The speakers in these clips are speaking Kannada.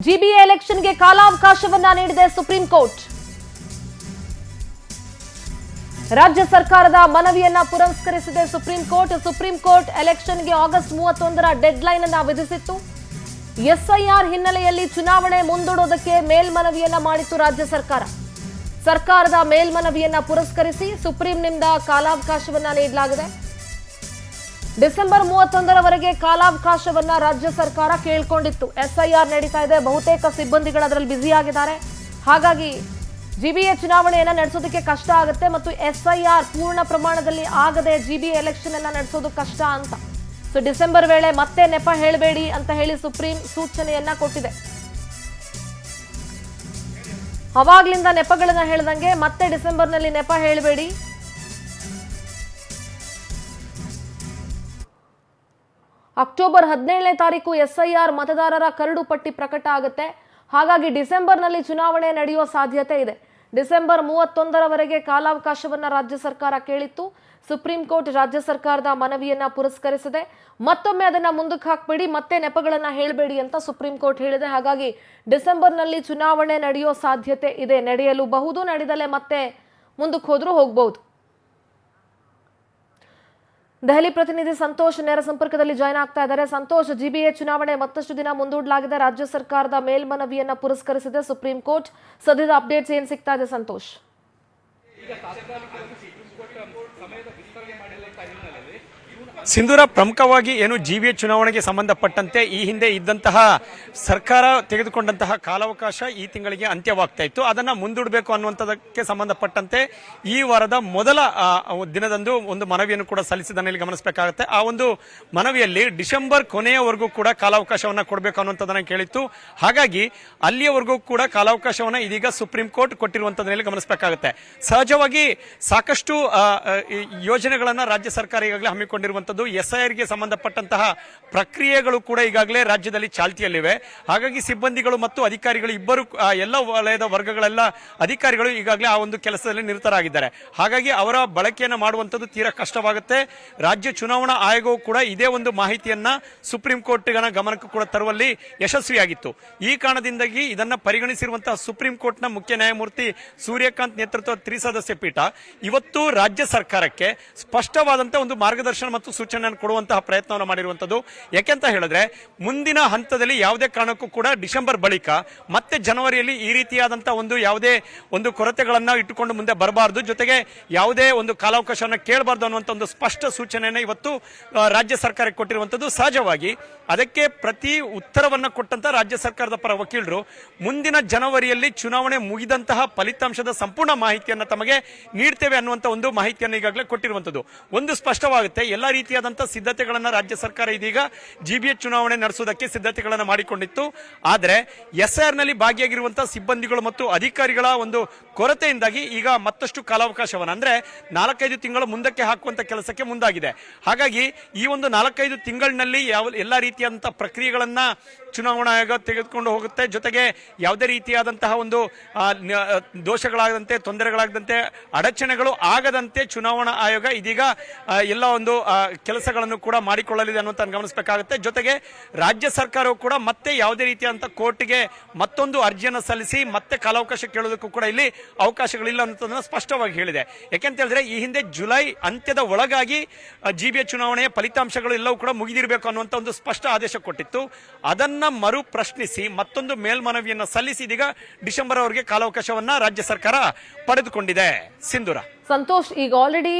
ಜಿಬಿಎ ಎಲೆಕ್ಷನ್ಗೆ ಕಾಲಾವಕಾಶವನ್ನ ನೀಡಿದೆ ಸುಪ್ರೀಂ ಕೋರ್ಟ್. ರಾಜ್ಯ ಸರ್ಕಾರದ ಮನವಿಯನ್ನ ಪುರಸ್ಕರಿಸಿದೆ ಸುಪ್ರೀಂ ಕೋರ್ಟ್. ಸುಪ್ರೀಂ ಕೋರ್ಟ್ ಎಲೆಕ್ಷನ್ಗೆ ಆಗಸ್ಟ್ 31ರ ಡೆಡ್ಲೈನ್ ಅನ್ನ ವಿಧಿಸಿತ್ತು. ಎಸ್ಐಆರ್ ಹಿನ್ನೆಲೆಯಲ್ಲಿ ಚುನಾವಣೆ ಮುಂದೂಡೋದಕ್ಕೆ ಮೇಲ್ಮನವಿಯನ್ನ ಮಾಡಿತ್ತು ರಾಜ್ಯ ಸರ್ಕಾರ. ಸರ್ಕಾರದ ಮೇಲ್ಮನವಿಯನ್ನ ಪುರಸ್ಕರಿಸಿ ಸುಪ್ರೀಂನಿಂದ ಕಾಲಾವಕಾಶವನ್ನ ನೀಡಲಾಗಿದೆ. ಡಿಸೆಂಬರ್ 31ರವರೆಗೆ ಕಾಲಾವಕಾಶವನ್ನ ರಾಜ್ಯ ಸರ್ಕಾರ ಕೇಳಿಕೊಂಡಿತ್ತು. ಎಸ್ಐಆರ್ ನಡೀತಾ ಇದೆ, ಬಹುತೇಕ ಸಿಬ್ಬಂದಿಗಳು ಅದರಲ್ಲಿ ಬ್ಯುಸಿಯಾಗಿದ್ದಾರೆ. ಹಾಗಾಗಿ ಜಿಬಿಎ ಚುನಾವಣೆಯನ್ನ ನಡೆಸೋದಕ್ಕೆ ಕಷ್ಟ ಆಗುತ್ತೆ ಮತ್ತು ಎಸ್ಐಆರ್ ಪೂರ್ಣ ಪ್ರಮಾಣದಲ್ಲಿ ಆಗದೆ ಜಿಬಿಎ ಎಲೆಕ್ಷನ್ ಅನ್ನ ನಡೆಸೋದು ಕಷ್ಟ ಅಂತ. ಸೊ ಡಿಸೆಂಬರ್ ವೇಳೆ ಮತ್ತೆ ನೆಪ ಹೇಳಬೇಡಿ ಅಂತ ಹೇಳಿ ಸುಪ್ರೀಂ ಸೂಚನೆಯನ್ನ ಕೊಟ್ಟಿದೆ. ಅವಾಗ್ಲಿಂದ ನೆಪಗಳನ್ನ ಹೇಳ್ದಂಗೆ ಮತ್ತೆ ಡಿಸೆಂಬರ್ನಲ್ಲಿ ನೆಪ ಹೇಳಬೇಡಿ, ಅಕ್ಟೋಬರ್ 17ನೇ ತಾರೀಕು ಎಸ್ಐಆರ್ ಮತದಾರರ ಕರಡು ಪಟ್ಟಿ ಪ್ರಕಟ ಆಗುತ್ತೆ. ಹಾಗಾಗಿ ಡಿಸೆಂಬರ್ನಲ್ಲಿ ಚುನಾವಣೆ ನಡೆಯುವ ಸಾಧ್ಯತೆ ಇದೆ. ಡಿಸೆಂಬರ್ 31ರವರೆಗೆ ಕಾಲಾವಕಾಶವನ್ನ ರಾಜ್ಯ ಸರ್ಕಾರ ಕೇಳಿತ್ತು. ಸುಪ್ರೀಂ ಕೋರ್ಟ್ ರಾಜ್ಯ ಸರ್ಕಾರದ ಮನವಿಯನ್ನ ಪುರಸ್ಕರಿಸಿದೆ. ಮತ್ತೊಮ್ಮೆ ಅದನ್ನ ಮುಂದಕ್ಕೆ ಹಾಕಬೇಡಿ, ಮತ್ತೆ ನೆಪಗಳನ್ನ ಹೇಳಬೇಡಿ ಅಂತ ಸುಪ್ರೀಂ ಕೋರ್ಟ್ ಹೇಳಿದೆ. ಹಾಗಾಗಿ ಡಿಸೆಂಬರ್ನಲ್ಲಿ ಚುನಾವಣೆ ನಡೆಯೋ ಸಾಧ್ಯತೆ ಇದೆ. ನಡೆಯಲು ಬಹುದು, ನಡೆದಲ್ಲೇ ಮತ್ತೆ ಮುಂದಕ್ಕೆ ಹೋದ್ರೂ ಹೋಗಬಹುದು. ದೆಹಲಿ ಪ್ರತಿನಿಧಿ ಸಂತೋಷ್ ನೇರ ಸಂಪರ್ಕದಲ್ಲಿ ಜಾಯ್ನ್ ಆಗ್ತಾ ಇದ್ದಾರೆ. ಸಂತೋಷ್, ಜಿಬಿಎ ಚುನಾವಣೆ ಮತ್ತಷ್ಟು ದಿನ ಮುಂದೂಡಲಾಗಿದೆ. ರಾಜ್ಯ ಸರ್ಕಾರದ ಮೇಲ್ಮನವಿಯನ್ನ ಪುರಸ್ಕರಿಸಿದೆ ಸುಪ್ರೀಂ ಕೋರ್ಟ್. ಸದ್ಯದ ಅಪ್ಡೇಟ್ಸ್ ಏನ್ ಸಿಗ್ತಾ ಇದೆ ಸಂತೋಷ್? ಸಿಂಧೂರ, ಪ್ರಮುಖವಾಗಿ ಏನು ಜಿಬಿಎ ಚುನಾವಣೆಗೆ ಸಂಬಂಧಪಟ್ಟಂತೆ ಈ ಹಿಂದೆ ಇದ್ದಂತಹ ಸರ್ಕಾರ ತೆಗೆದುಕೊಂಡಂತಹ ಕಾಲಾವಕಾಶ ಈ ತಿಂಗಳಿಗೆ ಅಂತ್ಯವಾಗ್ತಾ ಇತ್ತು. ಅದನ್ನ ಮುಂದೂಡಬೇಕು ಅನ್ನುವಂಥದಕ್ಕೆ ಸಂಬಂಧಪಟ್ಟಂತೆ ಈ ವಾರದ ಮೊದಲ ದಿನದಂದು ಒಂದು ಮನವಿಯನ್ನು ಕೂಡ ಸಲ್ಲಿಸಿದ್ದನ್ನು ಇಲ್ಲಿ ಗಮನಿಸಬೇಕಾಗುತ್ತೆ. ಆ ಒಂದು ಮನವಿಯಲ್ಲಿ ಡಿಸೆಂಬರ್ ಕೊನೆಯವರೆಗೂ ಕೂಡ ಕಾಲಾವಕಾಶವನ್ನ ಕೊಡಬೇಕು ಅನ್ನುವಂಥದ್ದನ್ನ ಕೇಳಿತ್ತು. ಹಾಗಾಗಿ ಅಲ್ಲಿಯವರೆಗೂ ಕೂಡ ಕಾಲಾವಕಾಶವನ್ನ ಇದೀಗ ಸುಪ್ರೀಂ ಕೋರ್ಟ್ ಕೊಟ್ಟಿರುವಂತದನ್ನ ಗಮನಿಸಬೇಕಾಗುತ್ತೆ. ಸಹಜವಾಗಿ ಸಾಕಷ್ಟು ಯೋಜನೆಗಳನ್ನ ರಾಜ್ಯ ಸರ್ಕಾರ ಈಗಾಗಲೇ ಹಮ್ಮಿಕೊಂಡಿರುವಂತದ್ದು. ಎಸ್ಐಆರ್ಗೆ ಸಂಬಂಧಪಟ್ಟಂತಹ ಪ್ರಕ್ರಿಯೆಗಳು ಕೂಡ ಈಗಾಗಲೇ ರಾಜ್ಯದಲ್ಲಿ ಚಾಲ್ತಿಯಲ್ಲಿವೆ. ಹಾಗಾಗಿ ಸಿಬ್ಬಂದಿಗಳು ಮತ್ತು ಅಧಿಕಾರಿಗಳು ಇಬ್ಬರು ಎಲ್ಲ ವಲಯದ ವರ್ಗಗಳೆಲ್ಲ ಅಧಿಕಾರಿಗಳು ಈಗಾಗಲೇ ಆ ಒಂದು ಕೆಲಸದಲ್ಲಿ ನಿರತರಾಗಿದ್ದಾರೆ. ಹಾಗಾಗಿ ಅವರ ಬಳಕೆಯನ್ನು ಮಾಡುವಂಥದ್ದು ತೀರಾ ಕಷ್ಟವಾಗುತ್ತೆ. ರಾಜ್ಯ ಚುನಾವಣಾ ಆಯೋಗವು ಕೂಡ ಇದೇ ಒಂದು ಮಾಹಿತಿಯನ್ನ ಸುಪ್ರೀಂ ಕೋರ್ಟ್ ಗಮನಕ್ಕೆ ಕೂಡ ತರುವಲ್ಲಿ ಯಶಸ್ವಿಯಾಗಿತ್ತು. ಈ ಕಾರಣದಿಂದಾಗಿ ಇದನ್ನ ಪರಿಗಣಿಸಿರುವಂತಹ ಸುಪ್ರೀಂ ಕೋರ್ಟ್ನ ಮುಖ್ಯ ನ್ಯಾಯಮೂರ್ತಿ ಸೂರ್ಯಕಾಂತ್ ನೇತೃತ್ವದ ತ್ರಿಸದಸ್ಯ ಪೀಠ ಇವತ್ತು ರಾಜ್ಯ ಸರ್ಕಾರಕ್ಕೆ ಸ್ಪಷ್ಟವಾದಂತಹ ಒಂದು ಮಾರ್ಗದರ್ಶನ ಮತ್ತು ಸೂಚನೆಯನ್ನು ಕೊಡುವಂತಹ ಪ್ರಯತ್ನವನ್ನು ಮಾಡಿರುವಂತದ್ದು. ಯಾಕೆಂತ ಹೇಳಿದ್ರೆ ಮುಂದಿನ ಹಂತದಲ್ಲಿ ಯಾವುದೇ ಕಾರಣಕ್ಕೂ ಕೂಡ ಡಿಸೆಂಬರ್ ಬಳಿಕ ಮತ್ತೆ ಜನವರಿಯಲ್ಲಿ ಈ ರೀತಿಯಾದಂತಹ ಒಂದು ಯಾವುದೇ ಒಂದು ಕೊರತೆಗಳನ್ನ ಇಟ್ಟುಕೊಂಡು ಮುಂದೆ ಬರಬಾರದು, ಜೊತೆಗೆ ಯಾವುದೇ ಒಂದು ಕಾಲಾವಕಾಶವನ್ನು ಕೇಳಬಾರದು ಅನ್ನುವಂಥ ಒಂದು ಸ್ಪಷ್ಟ ಸೂಚನೆಯನ್ನು ಇವತ್ತು ರಾಜ್ಯ ಸರ್ಕಾರಕ್ಕೆ ಕೊಟ್ಟಿರುವಂತದ್ದು. ಸಹಜವಾಗಿ ಅದಕ್ಕೆ ಪ್ರತಿ ಉತ್ತರವನ್ನ ಕೊಟ್ಟಂತ ರಾಜ್ಯ ಸರ್ಕಾರದ ಪರ ವಕೀಲರು ಮುಂದಿನ ಜನವರಿಯಲ್ಲಿ ಚುನಾವಣೆ ಮುಗಿದಂತಹ ಫಲಿತಾಂಶದ ಸಂಪೂರ್ಣ ಮಾಹಿತಿಯನ್ನು ತಮಗೆ ನೀಡ್ತೇವೆ ಅನ್ನುವಂಥ ಒಂದು ಮಾಹಿತಿಯನ್ನು ಈಗಾಗಲೇ ಕೊಟ್ಟಿರುವಂತದ್ದು. ಒಂದು ಸ್ಪಷ್ಟವಾಗುತ್ತೆ, ಎಲ್ಲ ರೀತಿಯಾದಂತಹ ಸಿದ್ಧತೆಗಳನ್ನು ರಾಜ್ಯ ಸರ್ಕಾರ ಇದೀಗ ಜಿಬಿಎ ಚುನಾವಣೆ ನಡೆಸುವುದಕ್ಕೆ ಸಿದ್ಧತೆಗಳನ್ನು ಮಾಡಿಕೊಂಡಿತ್ತು. ಆದರೆ ಎಸ್ಐಆರ್ ನಲ್ಲಿ ಭಾಗಿಯಾಗಿರುವಂತಹ ಸಿಬ್ಬಂದಿಗಳು ಮತ್ತು ಅಧಿಕಾರಿಗಳ ಒಂದು ಕೊರತೆಯಿಂದಾಗಿ ಈಗ ಮತ್ತಷ್ಟು ಕಾಲಾವಕಾಶವನ್ನು ಅಂದ್ರೆ 4-5 ತಿಂಗಳು ಮುಂದಕ್ಕೆ ಹಾಕುವಂತ ಕೆಲಸಕ್ಕೆ ಮುಂದಾಗಿದೆ. ಹಾಗಾಗಿ ಈ ಒಂದು 4-5 ತಿಂಗಳಿನಲ್ಲಿ ಎಲ್ಲ ರೀತಿಯಾದಂತಹ ಪ್ರಕ್ರಿಯೆಗಳನ್ನ ಚುನಾವಣಾ ಆಯೋಗ ತೆಗೆದುಕೊಂಡು ಹೋಗುತ್ತೆ. ಜೊತೆಗೆ ಯಾವುದೇ ರೀತಿಯಾದಂತಹ ಒಂದು ದೋಷಗಳಾಗದಂತೆ, ತೊಂದರೆಗಳಾಗದಂತೆ, ಅಡಚಣೆಗಳು ಆಗದಂತೆ ಚುನಾವಣಾ ಆಯೋಗ ಇದೀಗ ಎಲ್ಲ ಒಂದು ಕೆಲಸಗಳನ್ನು ಕೂಡ ಮಾಡಿಕೊಳ್ಳಲಿದೆ ಅನ್ನುವಂತ ಗಮನಿಸಬೇಕಾಗುತ್ತೆ. ಜೊತೆಗೆ ರಾಜ್ಯ ಸರ್ಕಾರವು ಕೂಡ ಮತ್ತೆ ಯಾವುದೇ ರೀತಿಯಾದಂತಹ ಕೋರ್ಟ್ಗೆ ಮತ್ತೊಂದು ಅರ್ಜಿಯನ್ನು ಸಲ್ಲಿಸಿ ಮತ್ತೆ ಕಾಲಾವಕಾಶ ಕೇಳೋದಕ್ಕೂ ಕೂಡ ಇಲ್ಲಿ ಅವಕಾಶಗಳಿಲ್ಲ ಅನ್ನೋದನ್ನ ಸ್ಪಷ್ಟವಾಗಿ ಹೇಳಿದೆ. ಯಾಕೆಂತ ಹೇಳಿದ್ರೆ ಈ ಹಿಂದೆ ಜುಲೈ ಅಂತ್ಯದ ಒಳಗಾಗಿ ಜಿಬಿಎ ಚುನಾವಣೆಯ ಫಲಿತಾಂಶಗಳು ಎಲ್ಲವೂ ಕೂಡ ಮುಗಿದಿರಬೇಕು ಅನ್ನುವಂತ ಒಂದು ಸ್ಪಷ್ಟ ಆದೇಶ ಕೊಟ್ಟಿತ್ತು. ಅದನ್ನ ಮರು ಪ್ರಶ್ನಿಸಿ ಮತ್ತೊಂದು ಮೇಲ್ಮನವಿಯನ್ನು ಸಲ್ಲಿಸಿ ಇದೀಗ ಡಿಸೆಂಬರ್ ಅವರೆಗೆ ಕಾಲಾವಕಾಶವನ್ನ ರಾಜ್ಯ ಸರ್ಕಾರ ಪಡೆದುಕೊಂಡಿದೆ. ಸಿಂಧೂರ, ಸಂತೋಷ್, ಈಗ ಆಲ್ರೆಡಿ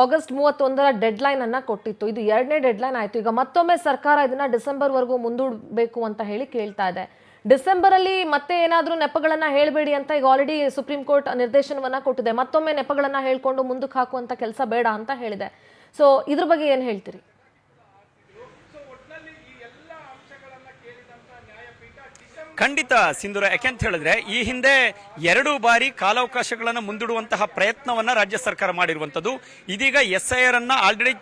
ಆಗಸ್ಟ್ 31ರ ಡೆಡ್ಲೈನ್ ಅನ್ನ ಕೊಟ್ಟಿತ್ತು. ಇದು 2ನೇ ಡೆಡ್ಲೈನ್ ಆಯ್ತು. ಈಗ ಮತ್ತೊಮ್ಮೆ ಸರ್ಕಾರ ಇದನ್ನ ಡಿಸೆಂಬರ್ ವರೆಗೂ ಮುಂದೂಡಬೇಕು ಅಂತ ಹೇಳಿ ಕೇಳ್ತಾ ಇದೆ. ಡಿಸೆಂಬರ್ ಅಲ್ಲಿ ಮತ್ತೆ ಏನಾದ್ರೂ ನೆಪಗಳನ್ನ ಹೇಳಬೇಡಿ ಅಂತ ಈಗ ಆಲ್ರೆಡಿ ಸುಪ್ರೀಂ ಕೋರ್ಟ್ ನಿರ್ದೇಶನವನ್ನ ಕೊಟ್ಟಿದೆ. ಮತ್ತೊಮ್ಮೆ ನೆಪಗಳನ್ನ ಹೇಳ್ಕೊಂಡು ಮುಂದಕ್ಕೆ ಹಾಕುವಂತ ಕೆಲಸ ಬೇಡ ಅಂತ ಹೇಳಿದೆ. ಸೊ ಇದ್ರ ಬಗ್ಗೆ ಏನ್ ಹೇಳ್ತೀರಿ? ಖಂಡಿತ ಸಿಂಧೂರ, ಯಾಕೆಂತ ಹೇಳಿದ್ರೆ ಈ ಹಿಂದೆ 2 ಬಾರಿ ಕಾಲಾವಕಾಶಗಳನ್ನು ಮುಂದೂಡುವಂತಹ ಪ್ರಯತ್ನವನ್ನ ರಾಜ್ಯ ಸರ್ಕಾರ ಮಾಡಿರುವಂತದ್ದು. ಇದೀಗ ಎಸ್ಐಆರ್ ಅನ್ನ ಆಲ್ರೆಡಿ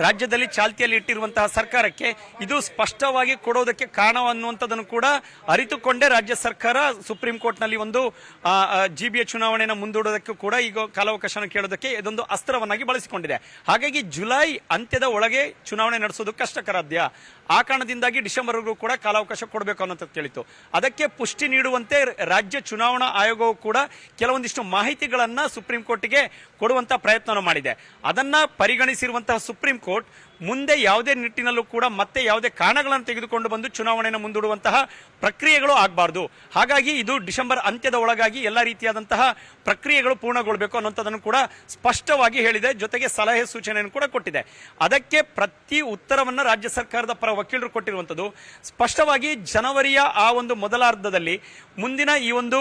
ರಾಜ್ಯದಲ್ಲಿ ಚಾಲ್ತಿಯಲ್ಲಿ ಇಟ್ಟಿರುವಂತಹ ಸರ್ಕಾರಕ್ಕೆ ಇದು ಸ್ಪಷ್ಟವಾಗಿ ಕೊಡೋದಕ್ಕೆ ಕಾರಣ ಅನ್ನುವಂಥದ್ದನ್ನು ಕೂಡ ಅರಿತುಕೊಂಡೇ ರಾಜ್ಯ ಸರ್ಕಾರ ಸುಪ್ರೀಂ ಕೋರ್ಟ್ ನಲ್ಲಿ ಒಂದು ಜಿಬಿಎ ಚುನಾವಣೆಯನ್ನು ಮುಂದೂಡೋದಕ್ಕೂ ಕೂಡ ಈಗ ಕಾಲಾವಕಾಶ ಕೇಳೋದಕ್ಕೆ ಇದೊಂದು ಅಸ್ತ್ರವನ್ನಾಗಿ ಬಳಸಿಕೊಂಡಿದೆ. ಹಾಗಾಗಿ ಜುಲೈ ಅಂತ್ಯದ ಒಳಗೆ ಚುನಾವಣೆ ನಡೆಸೋದು ಕಷ್ಟಕರಾಧ್ಯ. ಆ ಕಾರಣದಿಂದಾಗಿ ಡಿಸೆಂಬರ್ವರೆಗೂ ಕೂಡ ಕಾಲಾವಕಾಶ ಕೊಡಬೇಕು ಅನ್ನೋಂಥದ್ದು ಕೇಳಿತ್ತು. ಅದಕ್ಕೆ ಅದಕ್ಕೆ ಪುಷ್ಟಿ ನೀಡುವಂತೆ ರಾಜ್ಯ ಚುನಾವಣಾ ಆಯೋಗವು ಕೂಡ ಕೆಲವೊಂದಿಷ್ಟು ಮಾಹಿತಿಗಳನ್ನ ಸುಪ್ರೀಂ ಕೋರ್ಟ್ಗೆ ಕೊಡುವಂತ ಪ್ರಯತ್ನ ಮಾಡಿದೆ. ಅದನ್ನ ಪರಿಗಣಿಸಿರುವಂತಹ ಸುಪ್ರೀಂ ಕೋರ್ಟ್ ಮುಂದೆ ಯಾವುದೇ ನಿಟ್ಟಿನಲ್ಲೂ ಕೂಡ ಮತ್ತೆ ಯಾವುದೇ ಕಾರಣಗಳನ್ನು ತೆಗೆದುಕೊಂಡು ಬಂದು ಚುನಾವಣೆಯನ್ನು ಮುಂದೂಡುವಂತಹ ಪ್ರಕ್ರಿಯೆಗಳು ಆಗಬಾರ್ದು. ಹಾಗಾಗಿ ಇದು ಡಿಸೆಂಬರ್ ಅಂತ್ಯದ ಒಳಗಾಗಿ ಎಲ್ಲ ರೀತಿಯಾದಂತಹ ಪ್ರಕ್ರಿಯೆಗಳು ಪೂರ್ಣಗೊಳ್ಳಬೇಕು ಅನ್ನುವಂಥದ್ದನ್ನು ಕೂಡ ಸ್ಪಷ್ಟವಾಗಿ ಹೇಳಿದೆ. ಜೊತೆಗೆ ಸಲಹೆ ಸೂಚನೆಯನ್ನು ಕೂಡ ಕೊಟ್ಟಿದೆ. ಅದಕ್ಕೆ ಪ್ರತಿ ಉತ್ತರವನ್ನ ರಾಜ್ಯ ಸರ್ಕಾರದ ಪರ ವಕೀಲರು ಕೊಟ್ಟಿರುವಂಥದ್ದು ಸ್ಪಷ್ಟವಾಗಿ ಜನವರಿಯ ಆ ಒಂದು ಮೊದಲಾರ್ಧದಲ್ಲಿ ಮುಂದಿನ ಈ ಒಂದು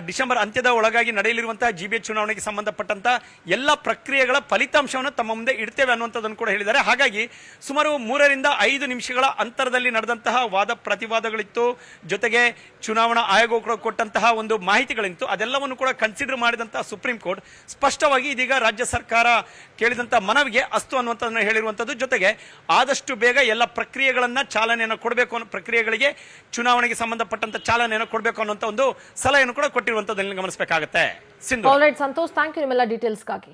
ಡಿಸೆಂಬರ್ ಅಂತ್ಯದ ಒಳಗಾಗಿ ನಡೆಯಲಿರುವಂತಹ ಜಿಬಿಎಚ್ ಚುನಾವಣೆಗೆ ಸಂಬಂಧಪಟ್ಟಂತ ಎಲ್ಲ ಪ್ರಕ್ರಿಯೆಗಳ ಫಲಿತಾಂಶವನ್ನು ತಮ್ಮ ಮುಂದೆ ಇಡ್ತೇವೆ ಅನ್ನುವಂಥದ್ದನ್ನು ಕೂಡ ಹೇಳಿದ್ದಾರೆ. ಹಾಗಾಗಿ ಸುಮಾರು 3 ರಿಂದ 5 ನಿಮಿಷಗಳ ಅಂತರದಲ್ಲಿ ನಡೆದಂತಹ ವಾದ ಪ್ರತಿವಾದಗಳಿತ್ತು. ಜೊತೆಗೆ ಚುನಾವಣಾ ಆಯೋಗ ಕೂಡ ಕೊಟ್ಟಂತಹ ಒಂದು ಮಾಹಿತಿಗಳಿತ್ತು. ಅದೆಲ್ಲವನ್ನು ಕೂಡ ಕನ್ಸಿಡರ್ ಮಾಡಿದಂತಹ ಸುಪ್ರೀಂ ಕೋರ್ಟ್ ಸ್ಪಷ್ಟವಾಗಿ ಇದೀಗ ರಾಜ್ಯ ಸರ್ಕಾರ ಕೇಳಿದಂತಹ ಮನವಿಗೆ ಅಸ್ತು ಅನ್ನುವಂಥದ್ದನ್ನು ಹೇಳಿರುವಂಥದ್ದು. ಜೊತೆಗೆ ಆದಷ್ಟು ಬೇಗ ಎಲ್ಲ ಪ್ರಕ್ರಿಯೆಗಳನ್ನ ಚಾಲನೆಯನ್ನು ಕೊಡಬೇಕು ಅನ್ನೋ ಪ್ರಕ್ರಿಯೆಗಳಿಗೆ ಚುನಾವಣೆಗೆ ಸಂಬಂಧಪಟ್ಟಂತ ಚಾಲನೆಯನ್ನು ಕೊಡಬೇಕು ಅನ್ನುವಂಥ ಒಂದು ಸಲಹೆಯನ್ನು ಕೂಡ ಕೊಟ್ಟಿರುವಂತದ್ದನ್ನು ಗಮನಿಸಬೇಕಾಗುತ್ತೆ. ಸಂತೋಷ್, ಥ್ಯಾಂಕ್ ಯು ನಿಮ್ಮೆಲ್ಲ ಡೀಟೇಲ್ಸ್ಗಾಗಿ.